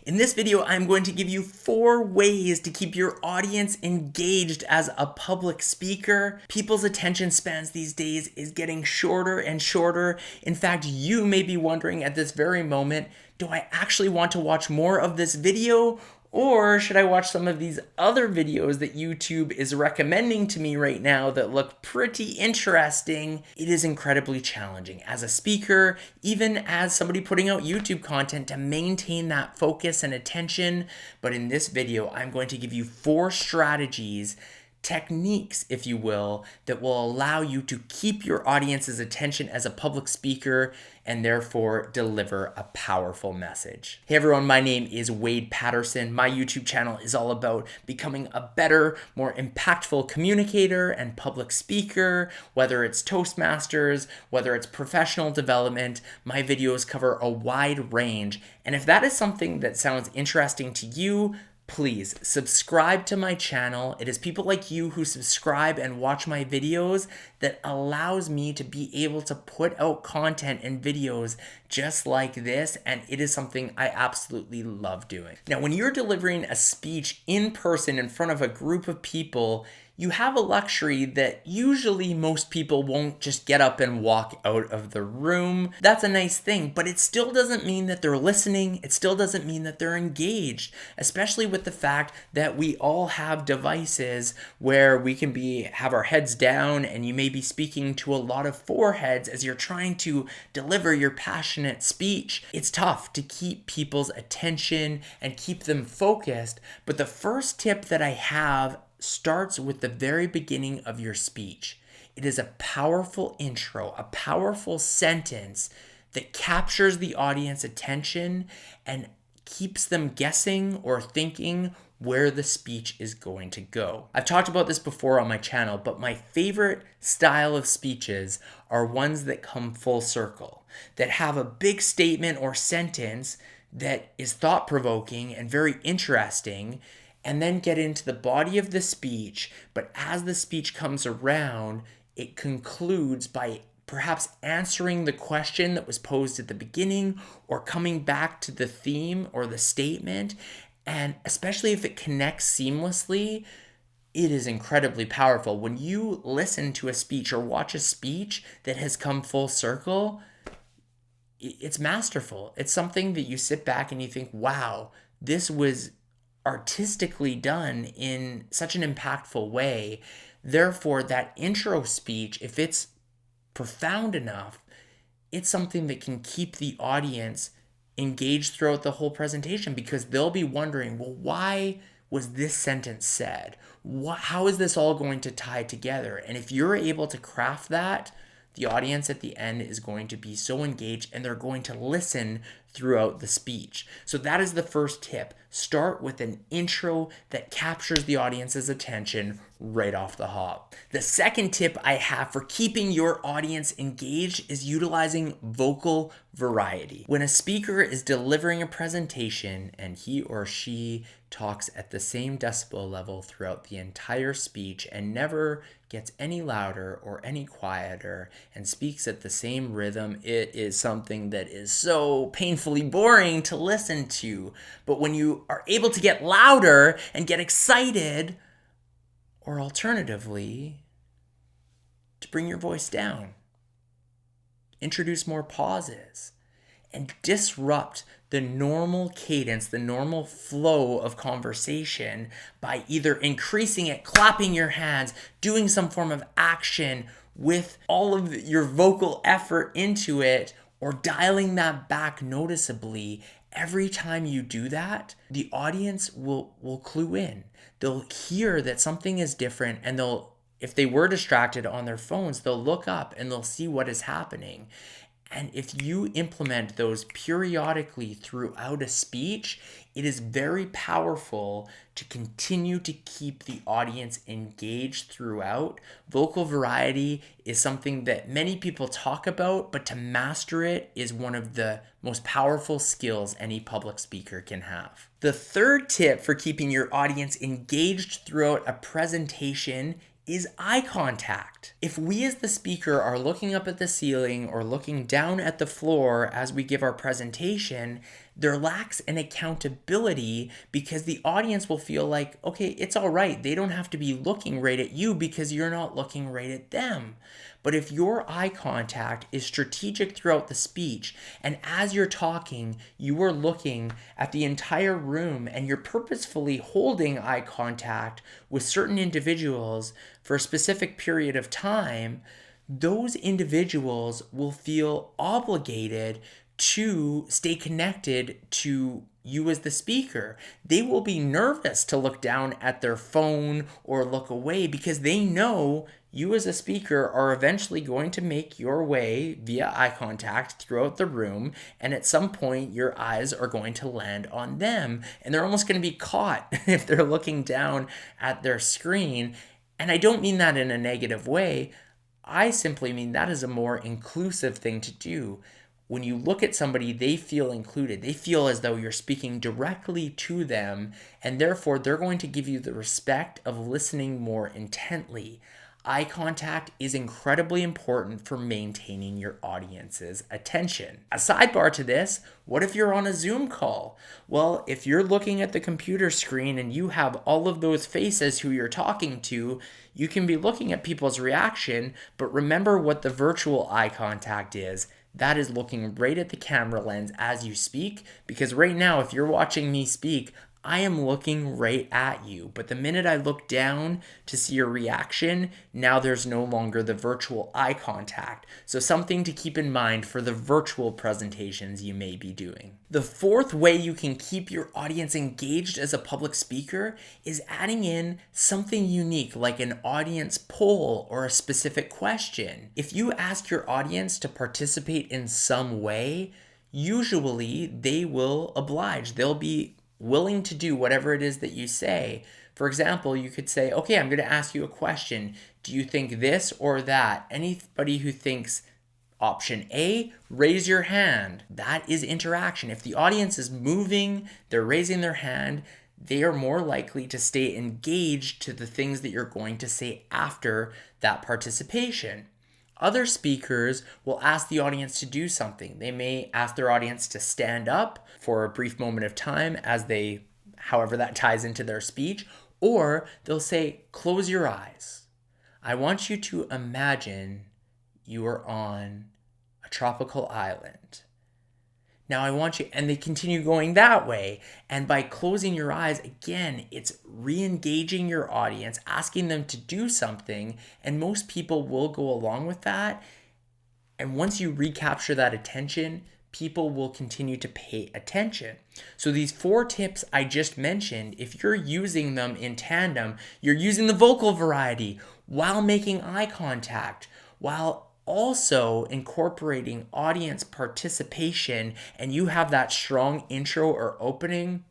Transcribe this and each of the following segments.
In this video, I'm going to give you 4 ways to keep your audience engaged as a public speaker. People's attention spans these days is getting shorter and shorter. In fact, you may be wondering at this very moment, do I actually want to watch more of this video? Or should I watch some of these other videos that YouTube is recommending to me right now that look pretty interesting? It is incredibly challenging as a speaker, even as somebody putting out YouTube content, to maintain that focus and attention. But in this video, I'm going to give you 4 strategies, techniques, if you will, that will allow you to keep your audience's attention as a public speaker and therefore deliver a powerful message. Hey everyone, my name is Wade Patterson. My YouTube channel is all about becoming a better, more impactful communicator and public speaker, whether it's Toastmasters, whether it's professional development. My videos cover a wide range. And if that is something that sounds interesting to you, please subscribe to my channel. It is people like you who subscribe and watch my videos that allows me to be able to put out content and videos just like this, and it is something I absolutely love doing. Now, when you're delivering a speech in person in front of a group of people, you have a luxury that usually most people won't just get up and walk out of the room. That's a nice thing, but it still doesn't mean that they're listening. It still doesn't mean that they're engaged, especially with the fact that we all have devices where we can have our heads down, and you may be speaking to a lot of foreheads as you're trying to deliver your passionate speech. It's tough to keep people's attention and keep them focused, but the first tip that I have starts with the very beginning of your speech. It is a powerful intro, a powerful sentence that captures the audience attention and keeps them guessing or thinking where the speech is going to go. I've talked about this before on my channel, but my favorite style of speeches are ones that come full circle, that have a big statement or sentence that is thought-provoking and very interesting, and then get into the body of the speech. But as the speech comes around, it concludes by perhaps answering the question that was posed at the beginning or coming back to the theme or the statement. And especially if it connects seamlessly, it is incredibly powerful. When you listen to a speech or watch a speech that has come full circle, it's masterful. It's something that you sit back and you think, wow, this was artistically done in such an impactful way. Therefore, that intro speech, if it's profound enough, it's something that can keep the audience engaged throughout the whole presentation, because they'll be wondering, well, why was this sentence said? How is this all going to tie together? And if you're able to craft that, the audience at the end is going to be so engaged and they're going to listen throughout the speech. So that is the first tip. Start with an intro that captures the audience's attention right off the hop. The second tip I have for keeping your audience engaged is utilizing vocal variety. When a speaker is delivering a presentation and he or she talks at the same decibel level throughout the entire speech and never gets any louder or any quieter and speaks at the same rhythm, it is something that is so painfully boring to listen to. But when you are able to get louder and get excited, or alternatively, to bring your voice down, introduce more pauses, and disrupt the normal cadence, the normal flow of conversation by either increasing it, clapping your hands, doing some form of action with all of your vocal effort into it, or dialing that back noticeably. Every time you do that, the audience will clue in. They'll hear that something is different, and if they were distracted on their phones, they'll look up and they'll see what is happening. And if you implement those periodically throughout a speech, it is very powerful to continue to keep the audience engaged throughout. Vocal variety is something that many people talk about, but to master it is one of the most powerful skills any public speaker can have. The third tip for keeping your audience engaged throughout a presentation is eye contact. If we as the speaker are looking up at the ceiling or looking down at the floor as we give our presentation, There lacks an accountability because the audience will feel like, okay, it's all right. They don't have to be looking right at you because you're not looking right at them. But if your eye contact is strategic throughout the speech, and as you're talking, you are looking at the entire room and you're purposefully holding eye contact with certain individuals for a specific period of time, those individuals will feel obligated to stay connected to you as the speaker. They will be nervous to look down at their phone or look away because they know you as a speaker are eventually going to make your way via eye contact throughout the room, and at some point your eyes are going to land on them, and they're almost going to be caught if they're looking down at their screen. And I don't mean that in a negative way. I simply mean that is a more inclusive thing to do. When you look at somebody, they feel included. They feel as though you're speaking directly to them, and therefore they're going to give you the respect of listening more intently. Eye contact is incredibly important for maintaining your audience's attention. A sidebar to this, what if you're on a Zoom call? Well, if you're looking at the computer screen and you have all of those faces who you're talking to, you can be looking at people's reaction, but remember what the virtual eye contact is. That is looking right at the camera lens as you speak, because right now, if you're watching me speak, I am looking right at you. But the minute I look down to see your reaction, now there's no longer the virtual eye contact. So something to keep in mind for the virtual presentations you may be doing. The fourth way you can keep your audience engaged as a public speaker is adding in something unique like an audience poll or a specific question. If you ask your audience to participate in some way, usually they will oblige. They'll be willing to do whatever it is that you say. For example, you could say, okay, I'm going to ask you a question. Do you think this or that? Anybody who thinks option A, raise your hand. That is interaction. If the audience is moving, they're raising their hand, they are more likely to stay engaged to the things that you're going to say after that participation. Other speakers will ask the audience to do something. They may ask their audience to stand up for a brief moment of time as they, however that ties into their speech, or they'll say, close your eyes. I want you to imagine you are on a tropical island. Now I want you, and they continue going that way. And by closing your eyes, again, it's re-engaging your audience, asking them to do something, and most people will go along with that. And once you recapture that attention, people will continue to pay attention. So these 4 tips I just mentioned, if you're using them in tandem, you're using the vocal variety while making eye contact, while also incorporating audience participation, and you have that strong intro or opening,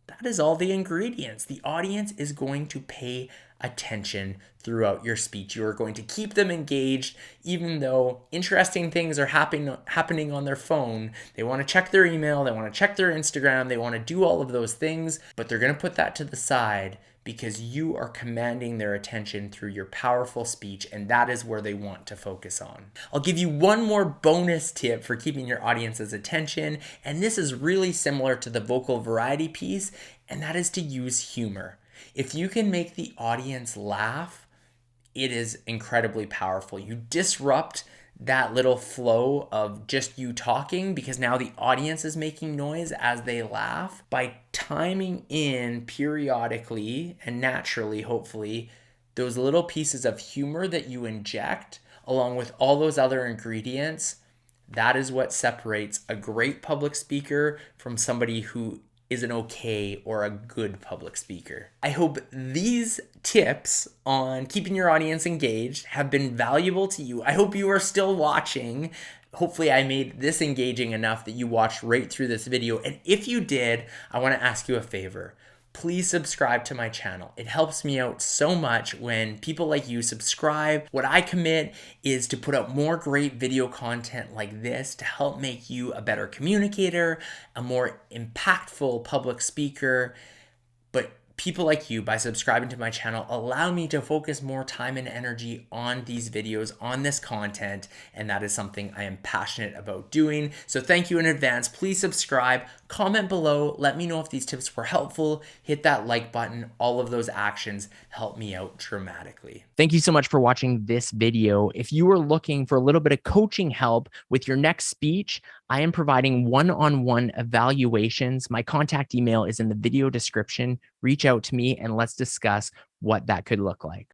that is all the ingredients. The audience is going to pay attention throughout your speech. You are going to keep them engaged, even though interesting things are happening on their phone. They want to check their email, they want to check their Instagram, they want to do all of those things, but they're going to put that to the side because you are commanding their attention through your powerful speech, and that is where they want to focus on. I'll give you one more bonus tip for keeping your audience's attention, and this is really similar to the vocal variety piece, and that is to use humor. If you can make the audience laugh, it is incredibly powerful. You disrupt that little flow of just you talking because now the audience is making noise as they laugh. By timing in periodically and naturally, hopefully, those little pieces of humor that you inject along with all those other ingredients, that is what separates a great public speaker from somebody who is an okay or a good public speaker. I hope these tips on keeping your audience engaged have been valuable to you. I hope you are still watching. Hopefully I made this engaging enough that you watched right through this video. And if you did, I want to ask you a favor. Please subscribe to my channel. It helps me out so much when people like you subscribe. What I commit is to put out more great video content like this to help make you a better communicator, a more impactful public speaker. But people like you, by subscribing to my channel, allow me to focus more time and energy on these videos, on this content, and that is something I am passionate about doing. So thank you in advance. Please subscribe, comment below, let me know if these tips were helpful, hit that like button. All of those actions help me out dramatically. Thank you so much for watching this video. If you are looking for a little bit of coaching help with your next speech, I am providing one-on-one evaluations. My contact email is in the video description. Reach out to me and let's discuss what that could look like.